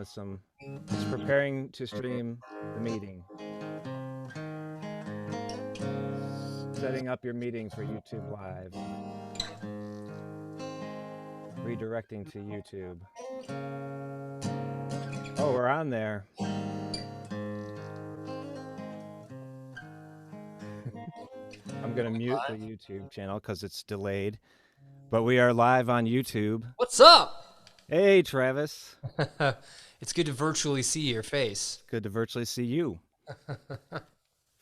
with some. It's preparing to stream the meeting. Setting up your meeting for YouTube Live. Redirecting to YouTube. Oh, we're on there. I'm going to mute the YouTube channel because it's delayed. But we are live on YouTube. What's up? Hey, Travis. It's good to virtually see your face. Good to virtually see you.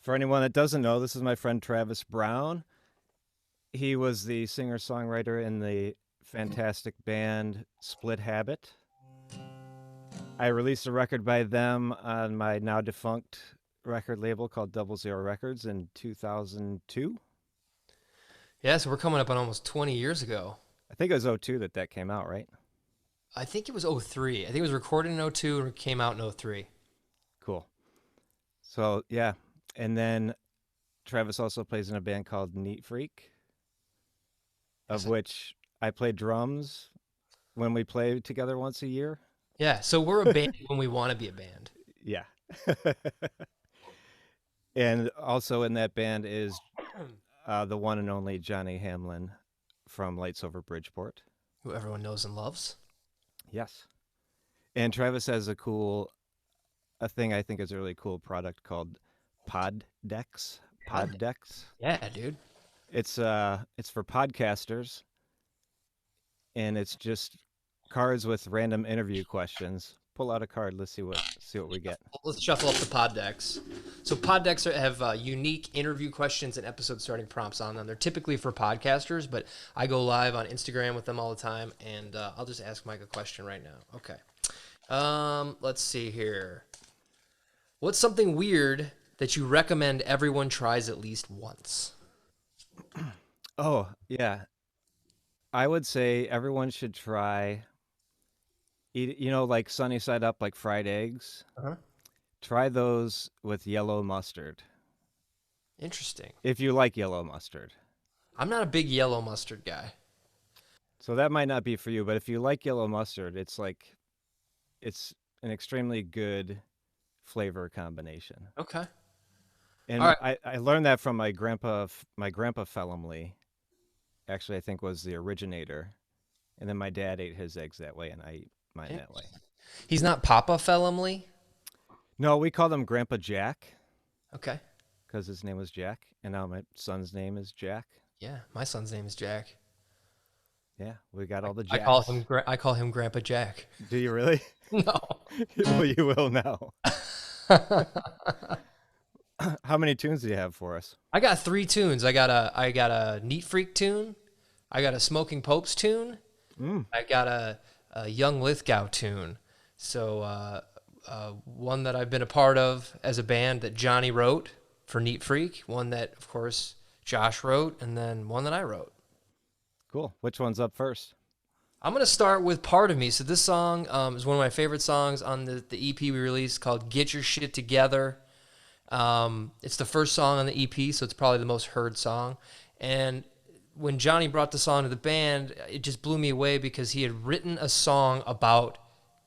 For anyone that doesn't know, this is my friend Travis Brown. He was the singer-songwriter in the fantastic band Split Habit. I released a record by them on my now defunct record label called 00 Records in 2002. Yeah, so we're coming up on almost 20 years ago. I think it was 02 that came out, right? I think it was 03. I think it was recorded in 02 and it came out in 03. Cool. So, yeah. And then Travis also plays in a band called Neat Freak, of which I play drums when we play together once a year. Yeah, so we're a band when we want to be a band. Yeah. And also in that band is the one and only Johnny Hamlin from Lights Over Bridgeport. Who everyone knows and loves. Yes. And Travis has a thing I think is a really cool product called Poddex. Poddex. Yeah, dude. It's for podcasters, and it's just cards with random interview questions. Pull out a card. Let's see what we get. Let's shuffle up the pod decks. So pod decks have unique interview questions and episode starting prompts on them. They're typically for podcasters, but I go live on Instagram with them all the time, and I'll just ask Mike a question right now. Okay. Let's see here. What's something weird that you recommend everyone tries at least once? Oh, yeah. I would say everyone should try, like sunny side up, like fried eggs. Uh-huh. Try those with yellow mustard. Interesting. If you like yellow mustard. I'm not a big yellow mustard guy. So that might not be for you, but if you like yellow mustard, it's an extremely good flavor combination. Okay. And right. I learned that from my grandpa Felumlee. Actually, I think was the originator. And then my dad ate his eggs that way, and I eat mine that way. He's not Papa Felumlee? No, we called him Grandpa Jack. Okay. Because his name was Jack, and now my son's name is Jack. Yeah, my son's name is Jack. Yeah, we got all the Jacks. I call him Grandpa Jack. Do you really? No. Well, you will now. How many tunes do you have for us? I got 3 tunes. I got a Neat Freak tune. I got a Smoking Popes tune. I got a Young Lithgow tune. So one that I've been a part of as a band that Johnny wrote for Neat Freak. One that, of course, Josh wrote, and then one that I wrote. Cool. Which one's up first? I'm going to start with Part of Me. So this song is one of my favorite songs on the EP we released called Get Your Shit Together. It's the first song on the EP, so it's probably the most heard song. And when Johnny brought the song to the band, it just blew me away because he had written a song about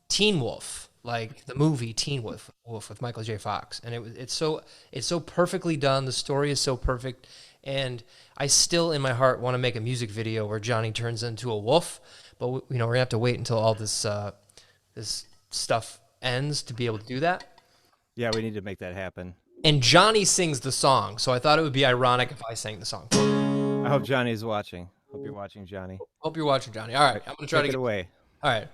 Teen Wolf, like the movie Teen Wolf with Michael J. Fox. And it's so perfectly done. The story is so perfect. And I still, in my heart, want to make a music video where Johnny turns into a wolf. But we're gonna have to wait until all this stuff ends to be able to do that. Yeah, we need to make that happen. And Johnny sings the song, so I thought it would be ironic if I sang the song. I hope Johnny's watching. Hope you're watching, Johnny. Hope you're watching, Johnny. All right, I'm gonna try to get away. All right.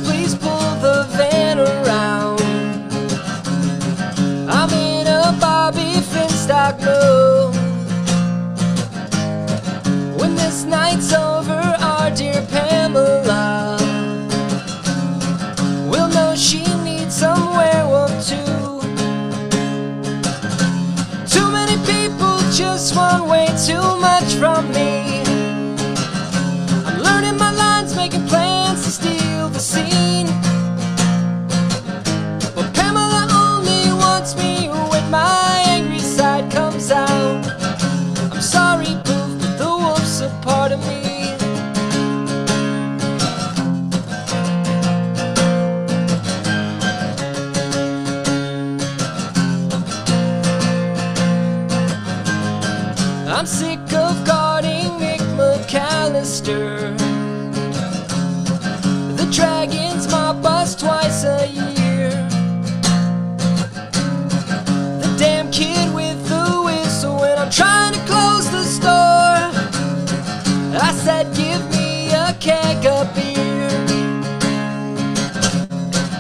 Please pull the van around. I'm in a Bobby Flintstone just want way too much from me. I'm learning my lines, making plans to steal the scene. But Pamela only wants me when my angry side comes out. I'm sorry, Boof, but the wolf's a part of me. I'm sick of guarding Mick McAllister. The Dragons mob us twice a year. The damn kid with the whistle when I'm trying to close the store. I said, give me a keg of beer.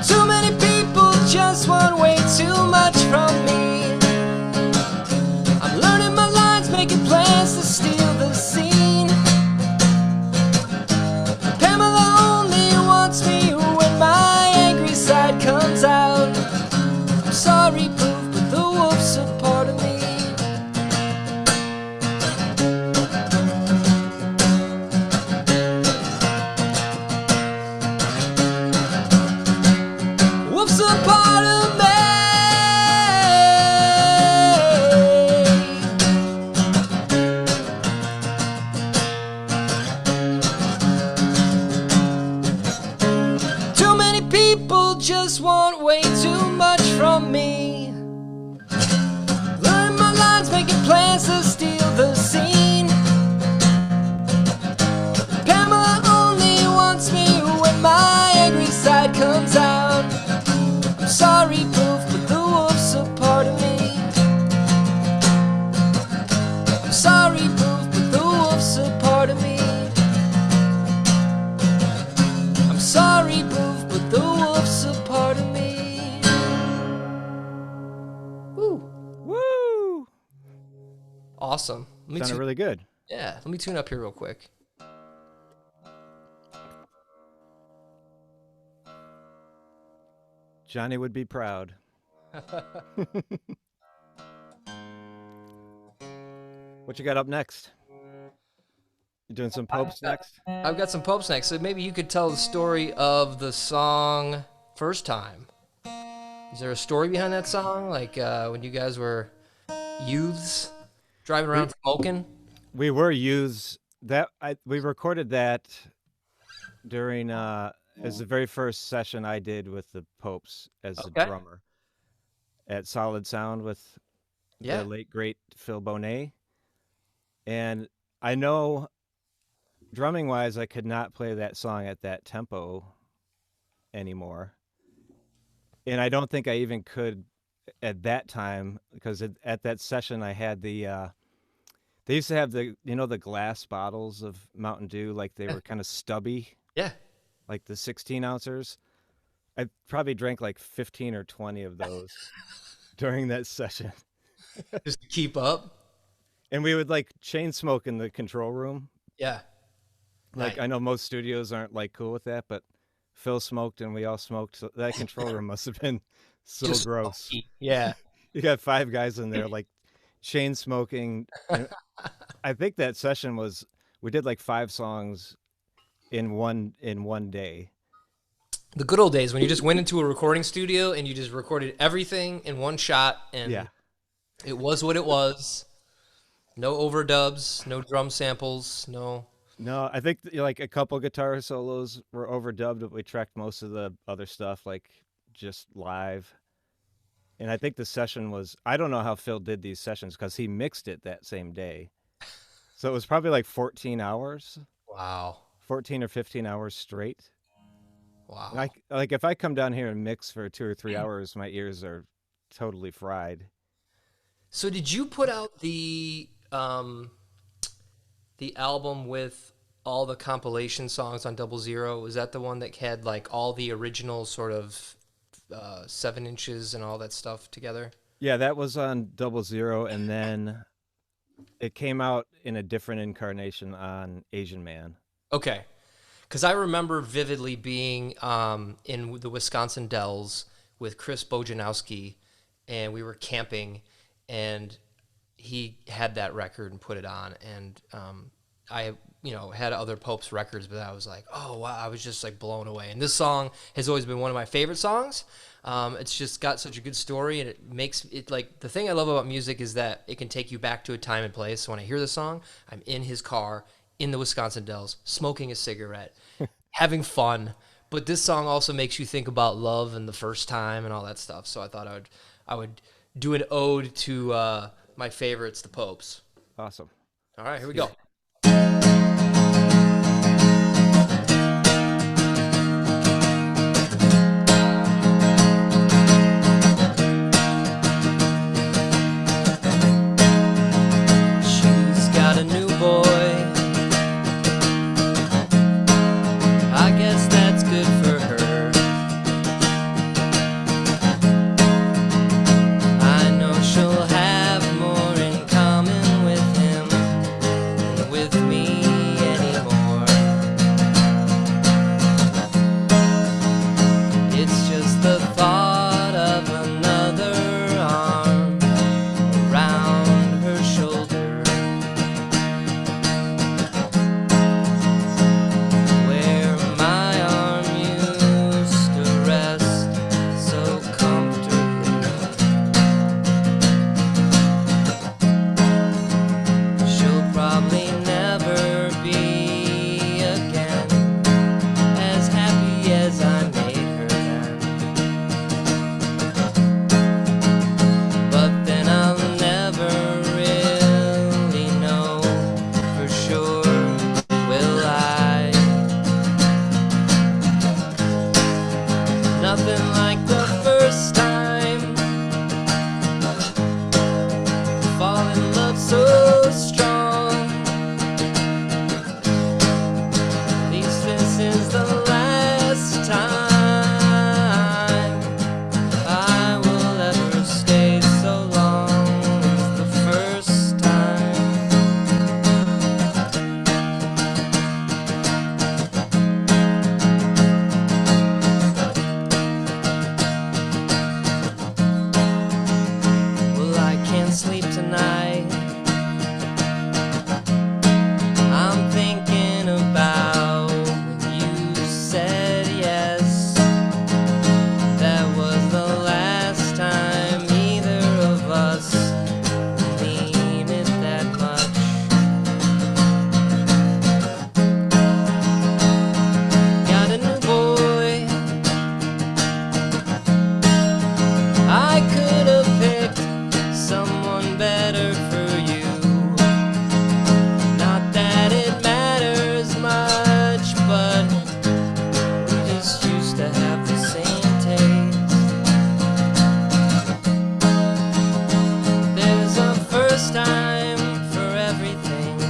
Too many people just want way too much from me. I'm learning my lines, making plans to steal the scene. Pamela only wants me when my angry side comes out. I'm sorry, Boof, but the wolf's a part of me. Wolf's a part of me. Too many people just want way too much from me. Learning my lines, making plans to steal the scene. Pamela only wants me when my angry side comes out. I'm sorry, Boof, but the wolf's a part of me. I'm sorry, Boof, but the wolf's a part of me. I'm sorry, Boof, but the wolf's a part of me. Woo. Woo! Awesome. Sounded really good. Yeah, let me tune up here real quick. Johnny would be proud. What you got up next? You doing some Popes next? I've got some Popes next, so maybe you could tell the story of the song First Time. Is there a story behind that song? Like when you guys were youths driving around smoking? We were youths. We recorded that during as the very first session I did with the Popes as a Okay. drummer at Solid Sound with Yeah. the late great Phil Bonet. And I know drumming wise I could not play that song at that tempo anymore. And I don't think I even could at that time because at that session I had the they used to have the glass bottles of Mountain Dew, like they were kind of stubby, Yeah. like the 16 ouncers. I probably drank like 15 or 20 of those during that session. Just to keep up. And we would like chain smoke in the control room. Yeah. Like Nice. I know most studios aren't like cool with that, but Phil smoked and we all smoked. So that control room must have been so Just gross. smoky. Yeah. You got 5 guys in there like chain smoking. And I think that session we did like 5 songs in one day. The good old days when you just went into a recording studio and you just recorded everything in one shot and Yeah. it was what it was. No overdubs, no drum samples, no. No, I think like a couple guitar solos were overdubbed, but we tracked most of the other stuff like just live. And I think the session I don't know how Phil did these sessions because he mixed it that same day. So it was probably like 14 hours, Wow. 14 or 15 hours straight. Wow. And like if I come down here and mix for 2 or 3 hours, my ears are totally fried. So did you put out the album with all the compilation songs on 00? Was that the one that had like all the original sort of 7 inches and all that stuff together? Yeah, that was on 00, and then it came out in a different incarnation on Asian Man. Okay. Because I remember vividly being in the Wisconsin Dells with Chris Bojanowski, and we were camping, and he had that record and put it on, and I had other Pope's records, but I was like, oh wow, I was just like blown away. And this song has always been one of my favorite songs. It's just got such a good story, and it makes it like the thing I love about music is that it can take you back to a time and place. So when I hear the song, I'm in his car in the Wisconsin Dells, smoking a cigarette, having fun. But this song also makes you think about love and the first time and all that stuff. So I thought I would do an ode to my favorites, the Popes. Awesome. All right, here we go. She's got a new boy. I guess that's good for her. I know she'll have more in common with him than with me anymore. It's just the thought of another arm around her shoulder, where my arm used to rest so comfortably. She'll probably never be again as happy as I made her then. But then I'll never really know for sure, will I? Nothing like the first time. Fall in love so strong. At least this is the last time I will ever stay so long as the first time. Well, I can't sleep tonight. I'm thinking about when you said yes. That was the last time either of us mean it that much. Got a new boy. I could have picked someone better for you. Not that it matters much, but we just used to have the same taste. There's a first time for everything,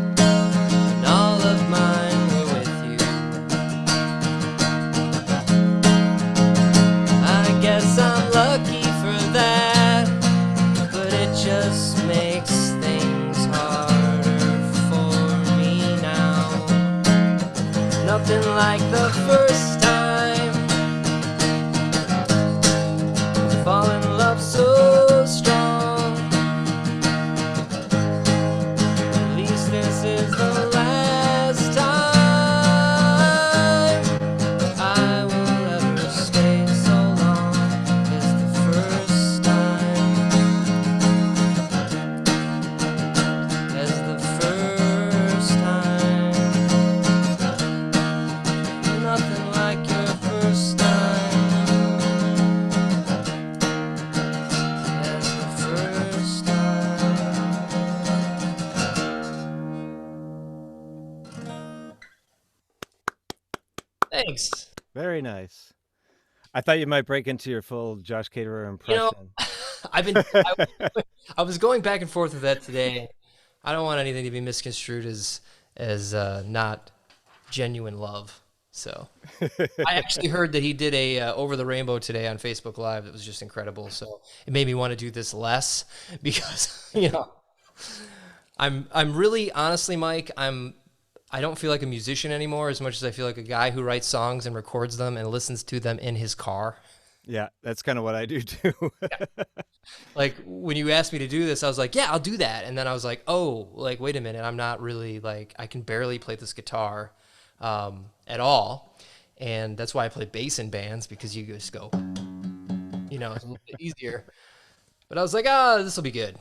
and all of mine were with you. I guess I'm lucky for that, but it just makes things harder for me now. Nothing like the first time. Fall in love so strong. At least this is the last time I will ever stay so long as the first time. As the first time. Nothing like your first time. As the first time. Thanks. Very nice. I thought you might break into your full Josh Caterer You know, impression. I was going back and forth with that today. I don't want anything to be misconstrued as not genuine love. So I actually heard that he did a Over the Rainbow today on Facebook Live. That was just incredible. So it made me want to do this less because I'm really honestly, Mike, I don't feel like a musician anymore as much as I feel like a guy who writes songs and records them and listens to them in his car. Yeah, that's kind of what I do too. Like when you asked me to do this, I was like, yeah, I'll do that. And then I was like, oh, like wait a minute, I'm not really like I can barely play this guitar at all, and that's why I play bass in bands because you just go, it's a little bit easier. But I was like, this will be good.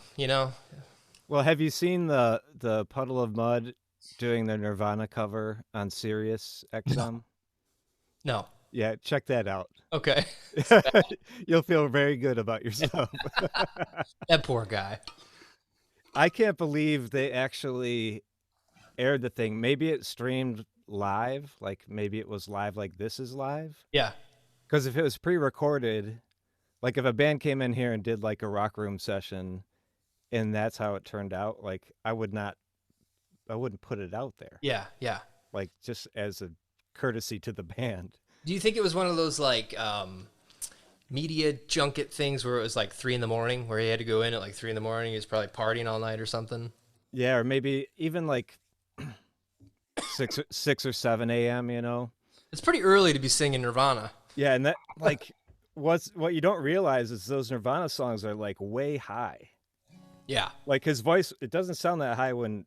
Well, have you seen the Puddle of Mud doing the Nirvana cover on Sirius No, XM? no, Yeah, check that out. okay, You'll feel very good about yourself. that poor guy. I can't believe they actually aired the thing. Maybe it streamed live, like maybe it was live like this is live. Yeah, Because if it was pre-recorded, like if a band came in here and did like a rock room session and that's how it turned out, like I wouldn't put it out there. yeah, yeah. Like just as a courtesy to the band. Do you think it was one of those like media junket things where it was like 3 in the morning, where he had to go in at like 3 in the morning? He was probably partying all night or something. Yeah, or maybe even like 6 or 7 a.m., you know? It's pretty early to be singing Nirvana. Yeah, and that like what you don't realize is those Nirvana songs are like way high. Yeah, Like his voice, it doesn't sound that high when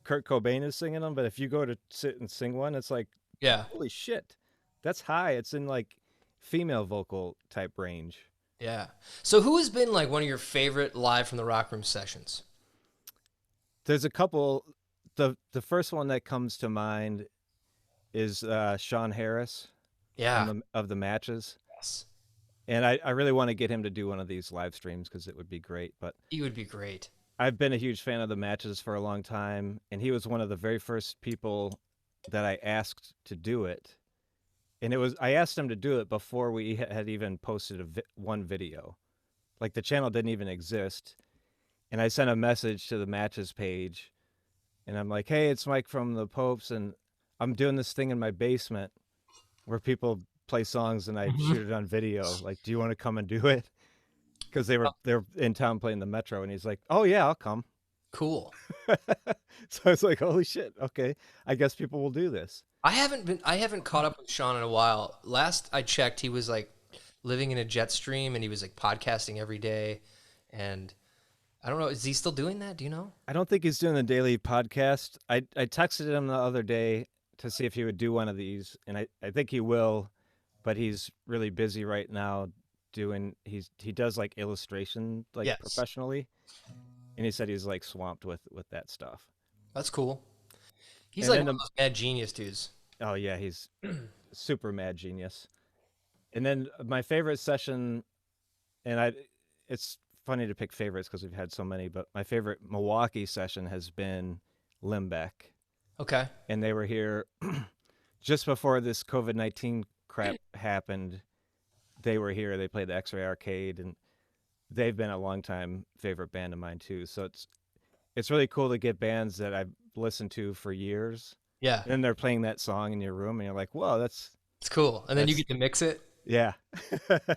Kurt Cobain is singing them, but if you go to sit and sing one, it's like, yeah, holy shit, that's high. It's in like female vocal type range. yeah. So who has been like one of your favorite live from the Rock Room sessions? There's a couple. The first one that comes to mind is Sean Harris Yeah. of the Matches, Yes. and I really want to get him to do one of these live streams because it would be great. But He would be great. I've been a huge fan of the Matches for a long time, and he was one of the very first people that I asked to do it. And I asked him to do it before we had even posted one video. Like the channel didn't even exist. And I sent a message to the Matches page, and I'm like, "Hey, it's Mike from the Popes, and I'm doing this thing in my basement where people play songs and I Mhm. shoot it on video. Like, do you want to come and do it?" Because they're in town playing the Metro, and he's like, "Oh yeah, I'll come." Cool. So I was like, "Holy shit! Okay, I guess people will do this." I haven't caught up with Sean in a while. Last I checked, he was like living in a jet stream and he was like podcasting every day. And I don't know, is he still doing that? Do you know? I don't think he's doing the daily podcast. I texted him the other day to see if he would do one of these, and I think he will, but he's really busy right now doing he does like illustration like Yes. professionally, and he said he's like swamped with that stuff. That's cool. He's And like then one of those mad genius dudes. oh yeah, he's super mad genius. And then my favorite session, and it's funny to pick favorites because we've had so many, but my favorite Milwaukee session has been Limbeck. Okay. And they were here just before this COVID-19 crap happened. They were here. They played the X-Ray Arcade, and they've been a long time favorite band of mine too. So it's really cool to get bands that I've listened to for years, Yeah. and then they're playing that song in your room, and you're like, "Whoa, It's cool. And then you that's get to mix it. yeah."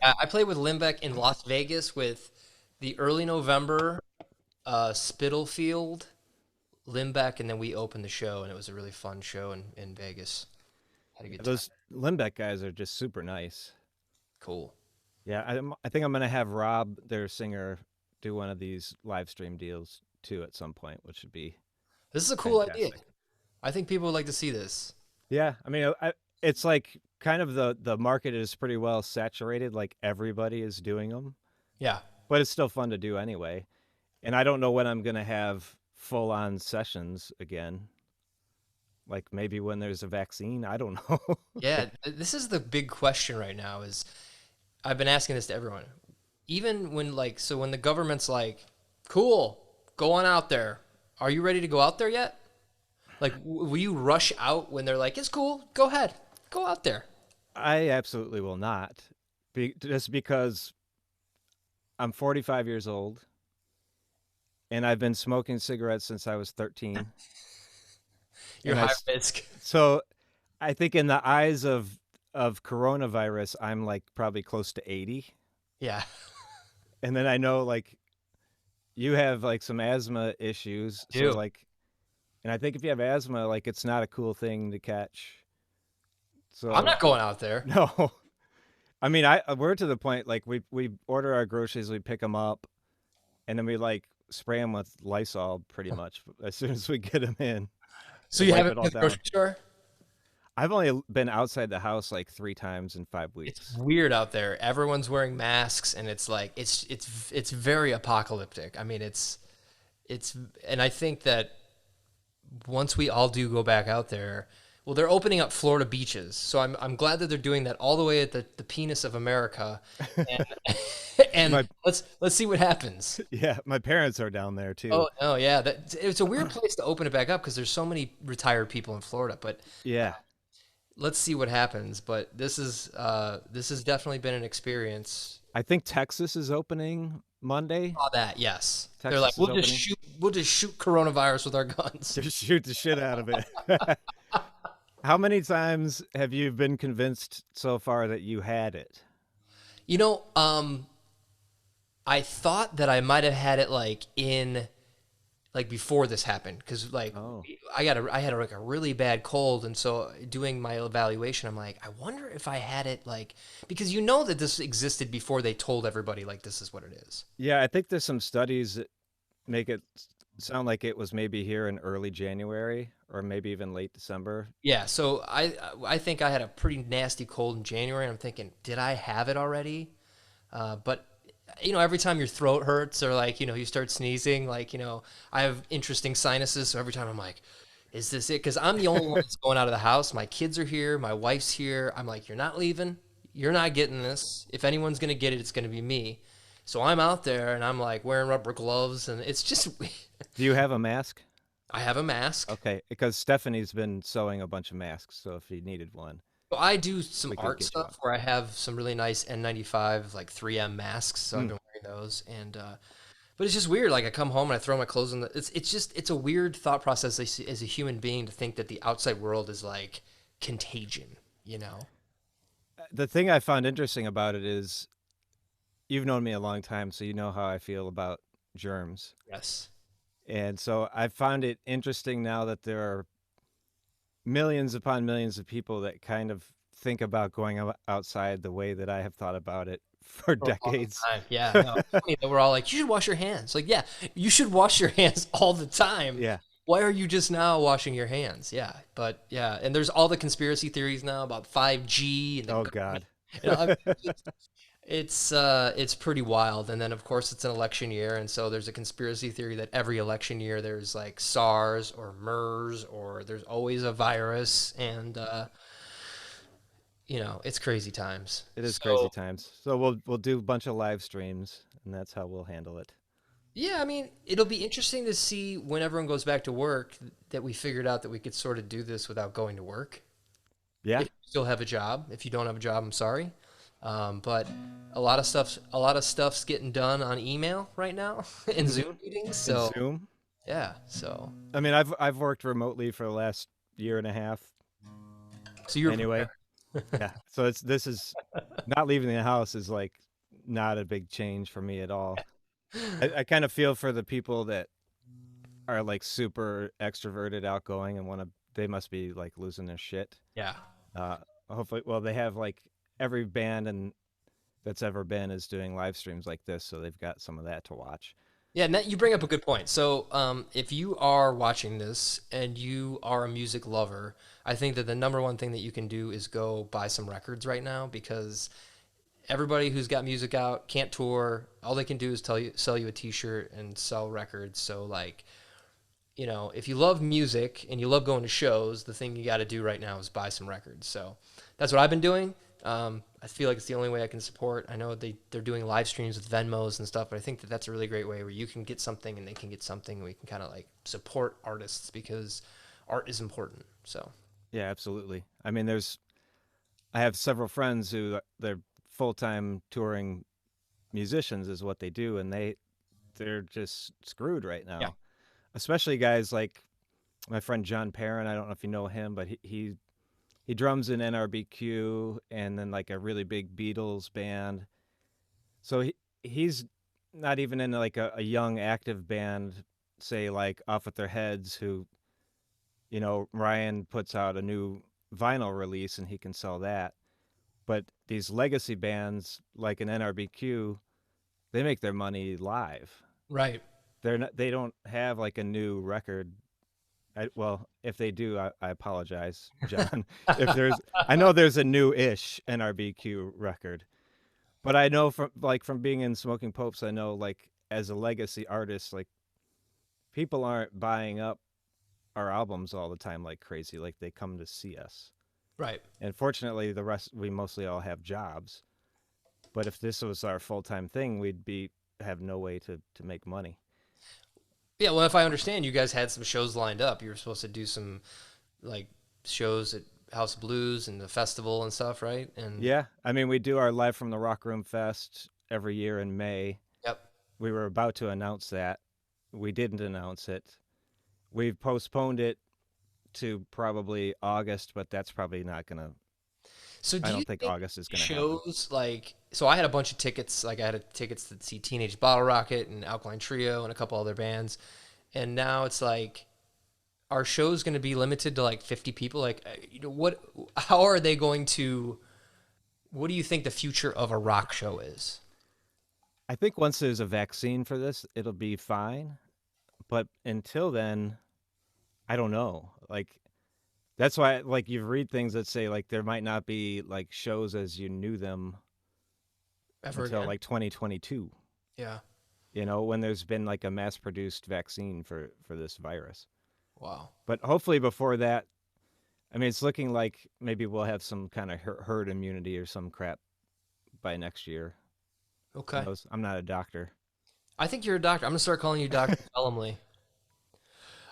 I played with Limbeck in Las Vegas with the early November Spitalfield, Limbeck, and then we opened the show, and it was a really fun show in Vegas. Had a good time. Those Limbeck guys are just super nice. Cool. Yeah, I think I'm gonna have Rob, their singer, do one of these live stream deals too at some point, which would be This is a cool idea. fantastic. I think people would like to see this. Yeah, I mean, it's like kind of the market is pretty well saturated. Like everybody is doing them, Yeah. but it's still fun to do anyway. And I don't know when I'm gonna have full on sessions again. Like maybe when there's a vaccine. I don't know. Yeah, this is the big question right now is I've been asking this to everyone. Even when like so when the government's like, "Cool, go on out there." Are you ready to go out there yet? Like will you rush out when they're like, "It's cool, go ahead. Go out there." I absolutely will not. Just because I'm 45 years old and I've been smoking cigarettes since I was 13. You're And high risk. so I think in the eyes of coronavirus, I'm like probably close to 80. Yeah. And then I know like you have like some asthma issues. So Do. like, and I think if you have asthma, like it's not a cool thing to catch. I'm So not going out there. no. I mean, we're to the point like we order our groceries, we pick them up, and then we like spray them with Lysol pretty much as soon as we get them in So to you wipe haven't it been all to the down. grocery store? I've only been outside the house like 3 times in five It's weeks. weird out there. Everyone's wearing masks, and it's like it's very apocalyptic. I mean, it's and I think that once we all do go back out there, well, they're opening up Florida beaches, so I'm glad that they're doing that all the way at the penis of America, and and My let's see what happens. Yeah, my parents are down there too. Oh no, yeah, it's a weird place to open it back up because there's so many retired people in Florida, but Yeah, let's see what happens. But this has definitely been an experience. I think Texas is opening Monday. Saw that, yes. They're like, Texas is opening. we'll just shoot coronavirus with our guns. Just shoot the shit out of it. How many times have you been convinced so far that you had it? You know, I thought that I might have had it like before this happened because Oh, I had like a really bad cold, and so doing my evaluation, I'm like, I wonder if I had it like because you know that this existed before they told everybody like this is what it is. yeah. I think there's some studies that make it sound like it was maybe here in early January or maybe even late December. Yeah, so I think I had a pretty nasty cold in January. I'm thinking, did I have it already? But you know, every time your throat hurts or like you know you start sneezing, like you know, I have interesting sinuses, so every time I'm like, is this it? Because I'm the only one that's going out of the house. My kids are here, my wife's here. I'm like, you're not leaving. You're not getting this. If anyone's gonna get it, it's gonna be me. So I'm out there and I'm like wearing rubber gloves, and it's just Do you have a mask? I have a mask. Okay, because Stephanie's been sewing a bunch of masks, so if you needed one, So I do some we could art get you one. stuff where I have some really nice N95 like 3M masks, so I've Hmm. been wearing those. And but it's just weird. Like I come home and I throw my clothes in the. It's just it's a weird thought process as a human being to think that the outside world is like contagion. You know? The thing I found interesting about it is you've known me a long time, so you know how I feel about germs. Yes. And so I found it interesting now that there are millions upon millions of people that kind of think about going outside the way that I have thought about it for For a long decades. time. Yeah. No. It's funny that we're all like, you should wash your hands. Like, yeah, you should wash your hands all the time. Yeah. Why are you just now washing your hands? Yeah, but yeah, and there's all the conspiracy theories now about 5G and the Oh government. God. You know, it's pretty wild. And then of course it's an election year, and so there's a conspiracy theory that every election year there's like SARS or MERS or there's always a virus, and you know it's crazy times. It is crazy So times. So we'll do a bunch of live streams, and that's how we'll handle it. yeah, I mean it'll be interesting to see when everyone goes back to work that we figured out that we could sort of do this without going to work. Yeah. If you still have a job. If you don't have a job, I'm sorry. But a lot of stuff's getting done on email right now in Zoom meetings. In So Zoom. yeah, so I mean, I've worked remotely for the last year and a half so you're anyway. prepared. Yeah. So this is not leaving the house is like not a big change for me at all. I kind of feel for the people that are like super extroverted, outgoing, and they must be like losing their shit. Yeah, Uh, hopefully, well, they have like every band and that's ever been is doing live streams like this, so they've got some of that to watch. yeah. And that, you bring up a good point. So if you are watching this and you are a music lover, I think that the number one thing that you can do is go buy some records right now because everybody who's got music out can't tour. All they can do is sell you a T-shirt and sell records. So like you know, if you love music and you love going to shows, the thing you got to do right now is buy some records. So that's what I've been doing. I feel like it's the only way I can support. I know they're doing live streams with Venmos and stuff, but I think that that's a really great way where you can get something and they can get something, and we can kind of like support artists because art is important. So Yeah, absolutely. I mean, I have several friends who they're full-time touring musicians is what they do, and they're just screwed right yeah, now. Especially guys like my friend John Perrin. I don't know if you know him, but he drums in NRBQ and then like a really big Beatles band. So he's not even in like a young active band, say like Off with Their Heads, who Ryan puts out a new vinyl release and he can sell that. But these legacy bands like an NRBQ, they make their money live. Right. They don't have like a new record. Well, if they do, I apologize, John. If there's, I know there's a new-ish NRBQ record, but I know from being in Smoking Popes, I know like as a legacy artist, like people aren't buying up our albums all the time like crazy. Like they come to see us. Right. And fortunately, the rest we mostly all have jobs. But if this was our full-time thing, we'd have no way to make money. Yeah, well, if I understand, you guys had some shows lined up. You were supposed to do some like shows at House of Blues and the festival and stuff, right? And Yeah, I mean, we do our Live from the Rock Room Fest every year in May. yep. We were about to announce that. We didn't announce it. We've postponed it to probably August, but that's probably not gonna. So do I you don't think August is gonna happen. shows like so I had a bunch of tickets, like I had tickets to see Teenage Bottle Rocket and Alkaline Trio and a couple other bands. And now it's like our show's going to be limited to like 50 people. Like how are they going to what do you think the future of a rock show is? I think once there's a vaccine for this, it'll be fine. But until then, I don't know. Like that's why like you read things that say like there might not be like shows as you knew them Ever until again? like 2022. Yeah. When there's been like a mass-produced vaccine for this virus. Wow. But hopefully before that, I mean, it's looking like maybe we'll have some kind of herd immunity or some crap by next year. Okay. I'm not a doctor. I think you're a doctor. I'm going to start calling you Dr. Fellamley.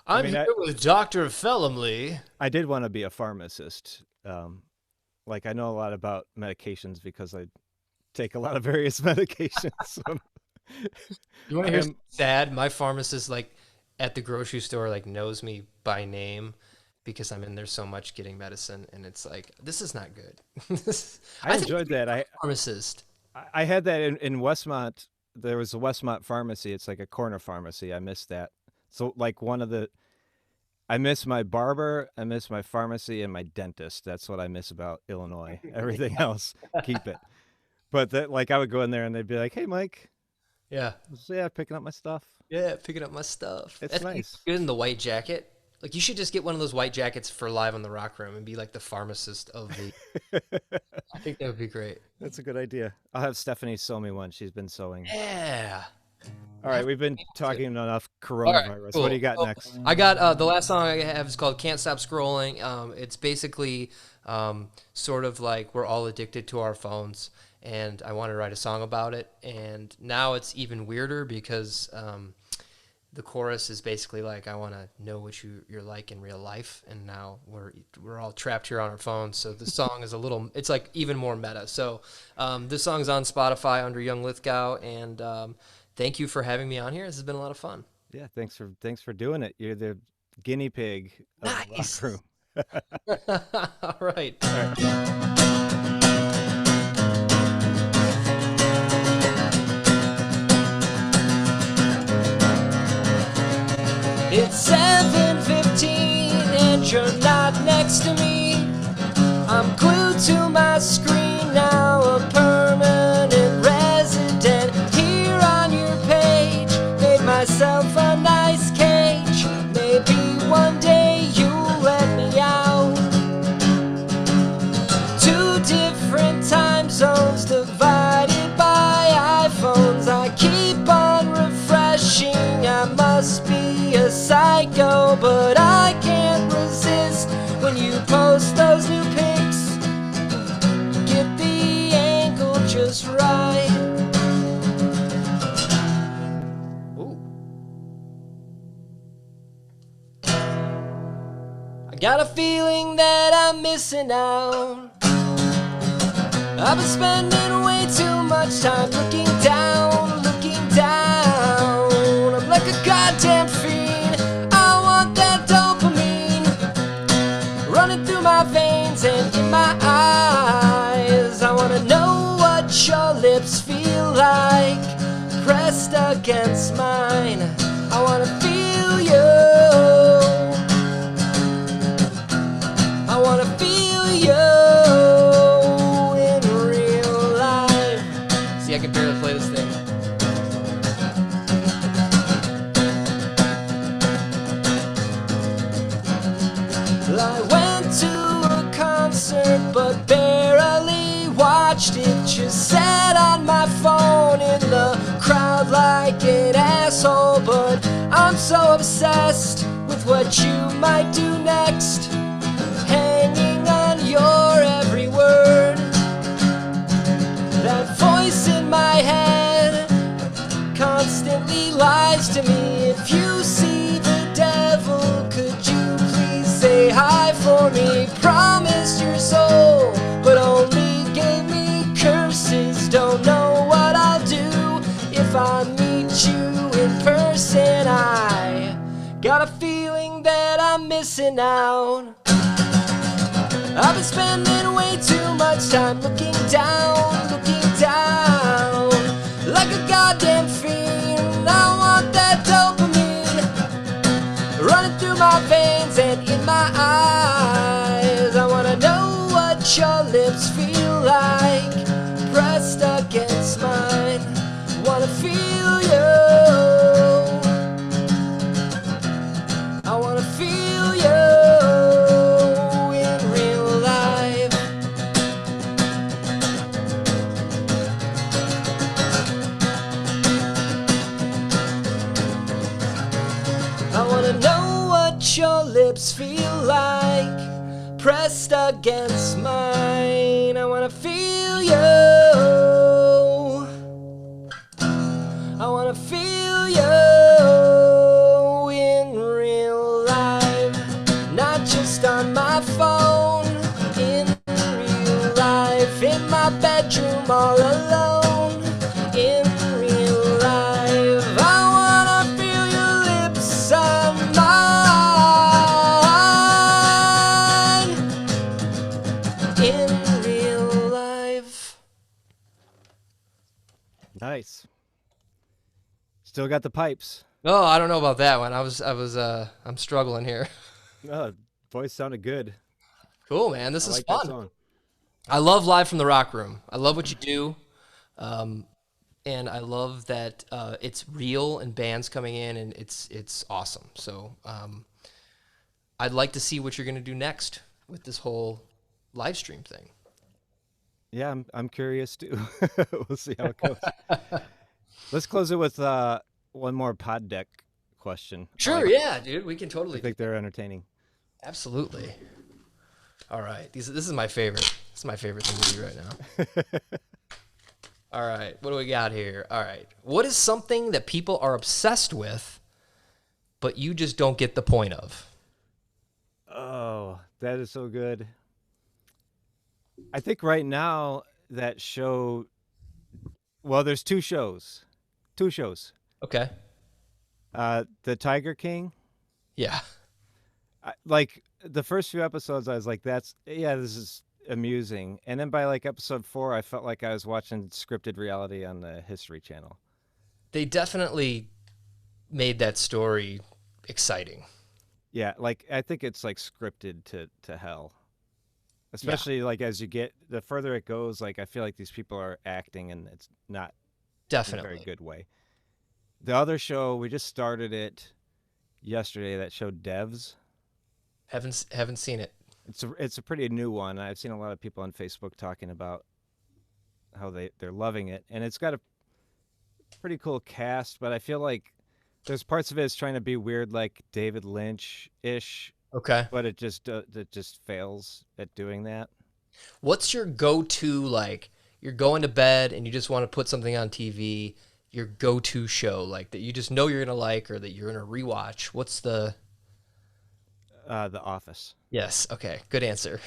I I'm mean, here with Dr. Fellamley. I did want to be a pharmacist. Like I know a lot about medications because I take a lot of various medications. So You want to hear am- something sad? My pharmacist, like at the grocery store, like knows me by name because I'm in there so much getting medicine, and it's like this is not good. I think enjoyed that. pharmacist. I had that in Westmont. There was a Westmont pharmacy. It's like a corner pharmacy. I missed that. So like I miss my barber, I miss my pharmacy, and my dentist. That's what I miss about Illinois. Everything else, keep it. But that, like, I would go in there and they'd be like, "Hey, Mike, Yeah, so, yeah, picking up my stuff." yeah, picking up my stuff. It's That's nice. good in the white jacket. Like you should just get one of those white jackets for Live on the Rock Room and be like the pharmacist of the. I think that would be great. That's a good idea. I'll have Stephanie sew me one. She's been sewing. Yeah. All right, we've been talking enough coronavirus. cool. What do you got So, next? I got the last song I have is called "Can't Stop Scrolling." It's basically sort of like we're all addicted to our phones, and I want to write a song about it. And now it's even weirder because the chorus is basically like, "I want to know what you're like in real life," and now we're all trapped here on our phones. So the song is it's like even more meta. So this song's on Spotify under Young Lithgow, and thank you for having me on here. This has been a lot of fun. Yeah, thanks for doing it. You're the guinea pig of Nice. the rock room. All right. It's 7:15 and you're not next to me. I'm glued to my screen now, a permanent resident here on your page. Made myself a nice cage. Maybe one day you'll let me out. 2 different time zones divided by iPhones. I keep on refreshing. I must be a psycho, but I can't resist when you post those new pics. Get the angle just right. Ooh. I got a feeling that I'm missing out. I've been spending way too much time looking down, looking down. I'm like a goddamn fiend. I want that dopamine running through my veins and in my eyes. I wanna know what your lips feel like pressed against mine. I wanna feel you. I wanna feel you in I went to a concert but barely watched it. Just sat on my phone in the crowd like an asshole. But I'm so obsessed with what you might do next, hanging on your every word. That voice in my head constantly lies to me. If you see the devil, could you please say hi for me? Promised your soul, but only gave me curses. Don't know what I'll do if I meet you in person. I got a feeling that I'm missing out. I've been spending way too much time looking down, like a goddamn fiend. I want that dopamine running through my veins and in my eyes. I wanna know what your lips feel like, pressed against mine. Wanna feel you. I wanna feel you in real life. I wanna know what your lips feel like, pressed against mine. I wanna feel you. I wanna feel you in real life, not just on my phone. In real life, in my bedroom all alone. In real life, I wanna feel your lips on mine. In real life. Nice. Still got the pipes. Oh, I don't know about that one. I'm struggling here. Oh, voice sounded good. Cool, man. This I is like that fun. song. I love Live from the Rock Room. I love what you do. And I love that it's real and bands coming in, and it's awesome. So I'd like to see what you're going to do next with this whole live stream thing. Yeah, I'm curious too. We'll see how it goes. Let's close it with one more pod deck question. Sure, yeah, dude. We can I totally do think they're entertaining. Absolutely. All right. This is my favorite. This is my favorite thing to do right now. All right. What do we got here? All right. What is something that people are obsessed with, but you just don't get the point of? Oh, that is so good. I think right now that show. Well, there's two shows. Two shows. Okay. The Tiger King. Yeah. Like the first few episodes, I was like, "This is amusing," and then by like episode 4, I felt like I was watching scripted reality on the History Channel. They definitely made that story exciting. Yeah, like I think it's like scripted to hell. Especially like as you get the further it goes, like I feel like these people are acting and it's not in a very Definitely. good way. The other show, we just started it yesterday. That show Devs. Haven't seen it. It's a pretty new one. I've seen a lot of people on Facebook talking about how they're loving it, and it's got a pretty cool cast. But I feel like there's parts of it is trying to be weird, like David Lynch ish, Okay. but it just fails at doing that. What's your go-to, like, you're going to bed and you just want to put something on TV, your go-to show, like that you just know you're going to like or that you're going to rewatch? What's the... The Office. Yes. Okay. Good answer.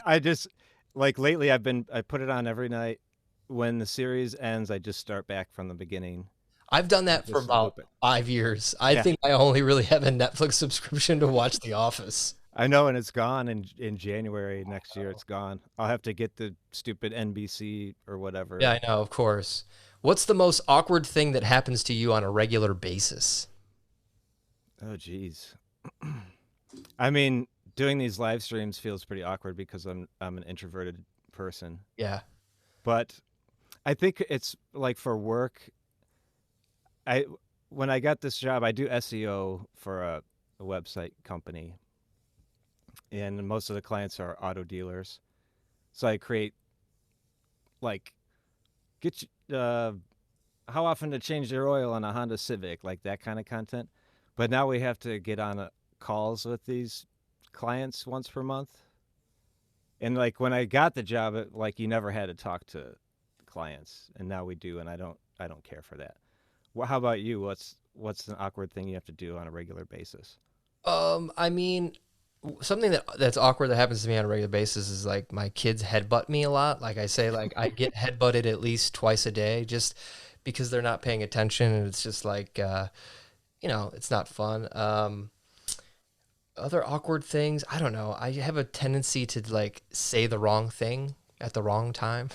I just like lately I put it on every night. When the series ends, I just start back from the beginning. I've done that for Just about loop it. 5 years. I Yeah, think I only really have a Netflix subscription to watch The Office. I know, and it's gone in January next year. It's gone. I'll have to get the stupid NBC or whatever. Yeah, I know, of course. What's the most awkward thing that happens to you on a regular basis? Oh, geez. I mean, doing these live streams feels pretty awkward because I'm an introverted person. Yeah. But I think it's like for work. I When I got this job, I do SEO for a website company, and most of the clients are auto dealers. So I create like get how often to change their oil on a Honda Civic, like that kind of content. But now we have to get on calls with these clients once per month. And like when I got the job, like you never had to talk to clients, and now we do, and I don't care for that. Well, how about you? What's an awkward thing you have to do on a regular basis? I mean, something that's awkward that happens to me on a regular basis is like my kids headbutt me a lot. Like I say, like I get headbutted at least twice a day just because they're not paying attention, and it's just like it's not fun. Other awkward things, I don't know. I have a tendency to like say the wrong thing at the wrong time.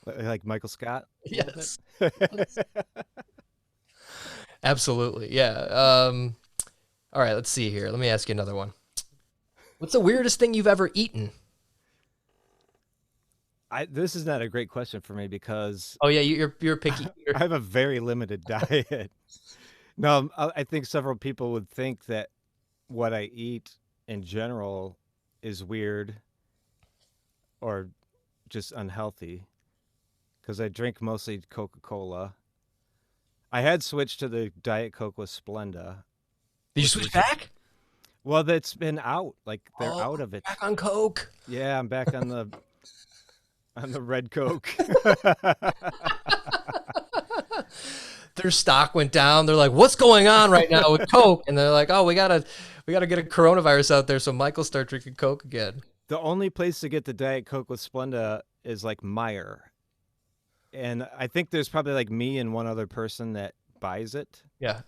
Like Michael Scott, a little Yes, bit. absolutely. Yeah. All right, let's see here. Let me ask you another one. What's the weirdest thing you've ever eaten? This is not a great question for me because Oh yeah, you're a picky I eater. have a very limited diet. No, I think several people would think that what I eat in general is weird or just unhealthy because I drink mostly Coca Cola. I had switched to the Diet Coke with Splenda, Did you which switch is back? well, that's been out. Like they're Oh, out of it. back on Coke. Yeah, I'm back on the red Coke. Their stock went down. They're like, "What's going on right now with Coke?" And they're like, "Oh, we gotta get a coronavirus out there, so Michael start drinking Coke again." The only place to get the Diet Coke with Splenda is like Meyer, and I think there's probably like me and one other person that buys it. Yeah.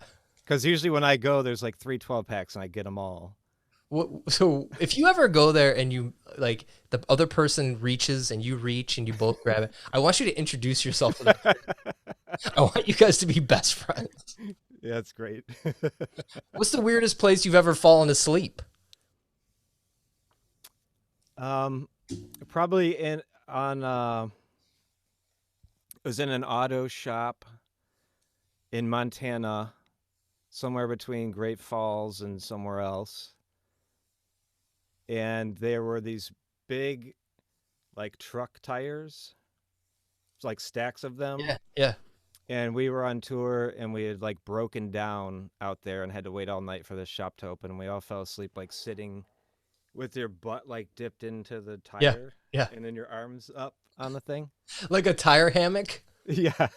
Because usually when I go, there's like three 12 packs and I get them all. So if you ever go there and you like the other person reaches and you reach and you both grab it, I want you to introduce yourself to that. I want you guys to be best friends. Yeah, that's great. What's the weirdest place you've ever fallen asleep? um, Probably in on it was in an auto shop in Montana, somewhere between Great Falls and somewhere else, and there were these big like truck tires, like stacks of them. Yeah. Yeah. And we were on tour and we had like broken down out there and had to wait all night for the shop to open. And we all fell asleep like sitting with your butt like dipped into the Yeah. tire Yeah. and then your arms up on the thing. Like a tire hammock. Yeah.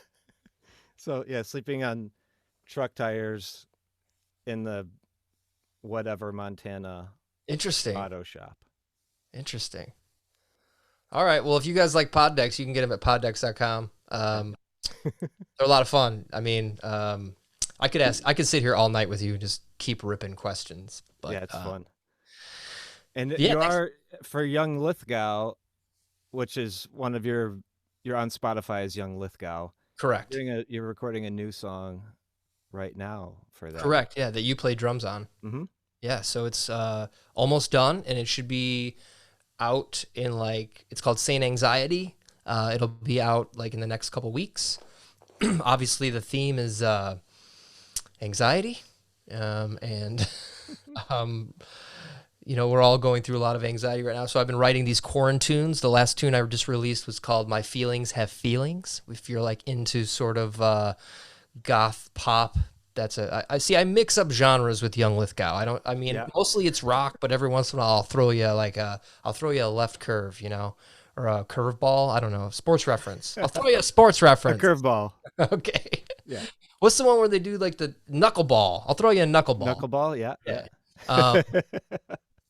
So yeah, sleeping on truck tires in the whatever Montana Interesting. auto shop. Interesting. All right. Well, if you guys like pod decks, you can get them at poddecks.com. They're a lot of fun. I mean, I could sit here all night with you and just keep ripping questions. But Yeah, it's fun. And yeah, you thanks. are for Young Lithgow, which is one of you're on Spotify as Young Lithgow. Correct. You're recording a new song right now for that. Correct. Yeah, that you play drums on. Hmm. Yeah, so it's almost done, and it should be out in like it's called Saint Anxiety. It'll be out like in the next couple weeks. Obviously, the theme is anxiety, and um, we're all going through a lot of anxiety right now. So I've been writing these quarantunes. The last tune I just released was called "My Feelings Have Feelings." If you're like into sort of goth pop. I see. I mix up genres with Young Lithgow. I mean, Yeah. mostly it's rock, but every once in a while I'll throw you a left curve, or a curveball. I don't know, sports reference. I'll throw you a sports A reference. curveball. Okay. Yeah. What's the one where they do like the knuckleball? I'll throw you a knuckleball. Knuckleball. Yeah. Yeah. Yeah.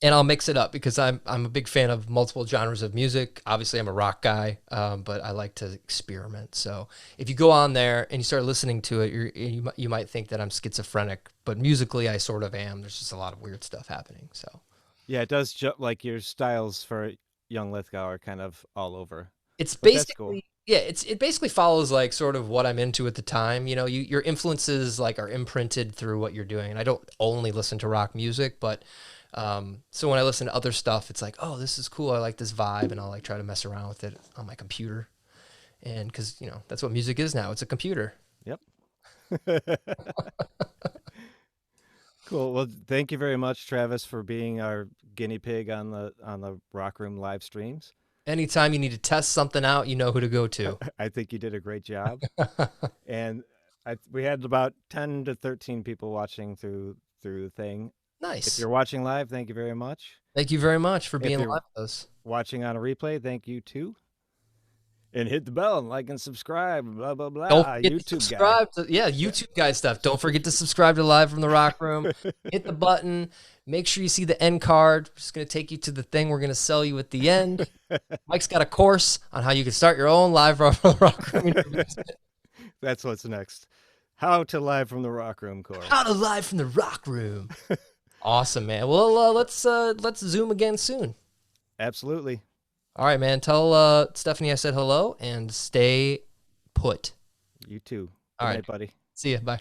And I'll mix it up because I'm a big fan of multiple genres of music. Obviously, I'm a rock guy, but I like to experiment. So if you go on there and you start listening to it, you might think that I'm schizophrenic, but musically, I sort of am. There's just a lot of weird stuff happening. So Yeah. It does like your styles for Young Lithgow are kind of all over, it's but that's cool. basically yeah, it basically follows like sort of what I'm into at the time. Your influences like are imprinted through what you're doing, and I don't only listen to rock music, but so when I listen to other stuff, it's like, oh, this is cool. I like this vibe, and I'll like try to mess around with it on my computer. And because that's what music is now. It's a computer. Yep. Cool. Well, thank you very much, Travis, for being our guinea pig on the Rock Room live streams. Anytime you need to test something out, you know who to go to. I think you did a great job, and we had about 10 to 13 people watching through the thing. If Nice. you're watching live, thank you very much. Thank you very much for If being you're live with us. watching on a replay, thank you too. And hit the bell and like and subscribe. Blah blah Don't blah. forget to YouTube guy. subscribe to, yeah, YouTube guy stuff. Don't forget to subscribe to Live from the Rock Room. Hit the button. Make sure you see the end card. We're just going to take you to the thing we're going to sell you at the end. Mike's got a course on how you can start your own Live from the Rock Room. That's what's next. How to live from the Rock Room course. How to Live from the Rock Room. Awesome, man. Well, let's Zoom again soon. Absolutely. All right, man. Tell Stephanie I said hello and stay put. You too. All Good right, night, buddy. see ya. Bye.